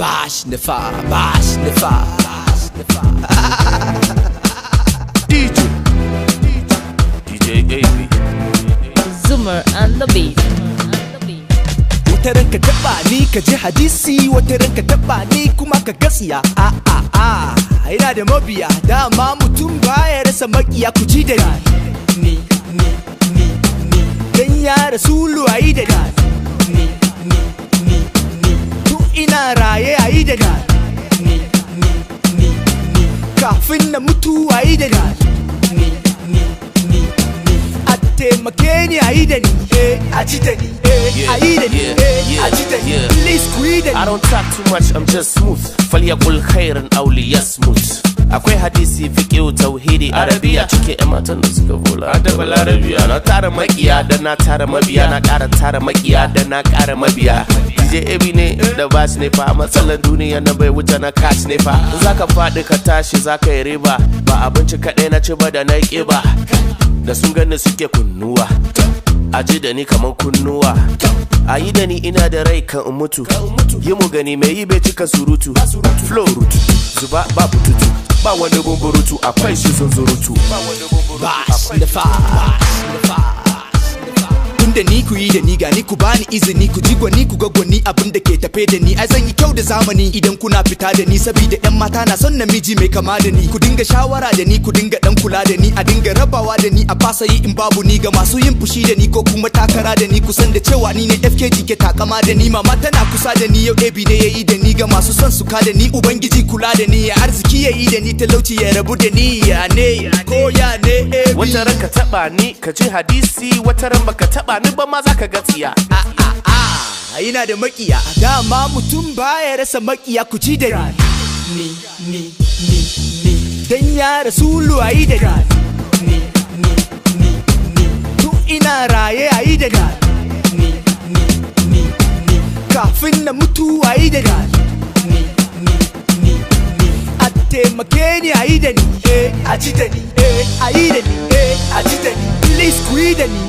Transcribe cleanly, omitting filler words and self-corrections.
bash Nepa. DJ AB Zoomer and the beat. Wata ranka taba ni ka ji hadisi, wata ranka taba ni kuma ka gaskiya. Ina da mabiya, dama mutum baya rasa makiya, ku ji da ni. Dan ya rasulu ayi da ni. Tu ina raye ayi da ni. Kafin na mutu ayi da ni. A taimake ni ayi da ni, a ji da ni, ayi da ni, a ji da ni. Please ku yi da ni. I don't talk too much, I'm just smooth. Falyakul khairan awli yasmut. Akwai hadisi, fiqh, tauhidi, arabiya cikin ƴan matan da suka vola da balarabiya. Na tara makiya da na tara mabiya, na ƙara tara makiya da na ƙara mabiya. DJ AB ne da bash ne fa, matsalar duniya na bai wuce na catch ne fa. Zaka faɗi ka tashi zaka yi riba, ba abinci kaɗai na ci ba da na ƙiba. Da sun gani suke kunnuwa, aji da ni kaman kunnuwa. Ayi da ni ina da rai kan in mutu, yi mu gani mai yi bai cika surutu. Flow root, zuba babu tutu, ba wani bumburutu, akwai shi sun zurutu. Bash Nepa. Tunda ni ku yi da ni gani ku bani izini, ku ji gwani ku ga gwani abin da ke tafe da ni. Ai zan yi kyau da zamani idan kuna fita da ni, saboda yan mata na son namiji mai kama da ni. Ku dinga shawara da ni, ku dinga dan kula da ni, a dinga rabawa da ni, a fasa yi in babu ni. Ga masu yin fushi da ni ko kuma takara da ni, ku san da cewa ni ne FKG ke takama da ni. Mama tana kusa da ni, yau AB ne yayi da ni. Ga masu son su ka da ni, ubangiji kula da ni. Ya arziki yayi da ni, talauci ya rabu da ni. Ya ne ko ya ne AB. Wata ran ka taba ni ka ji hadisi, wata ran baka taba ni ba ma zaka ga tsiya. Ina da makiya, dama mutum baya rasa makiya, ku ji da ni. Dan ya rasulu ayi da ni. Tu ina raye ayi da ni. Kafin na mutu ayi da ni. A taimake ni ayi da ni, a ji da ni, ayi da ni, a ji da ni. Please ku yi da ni.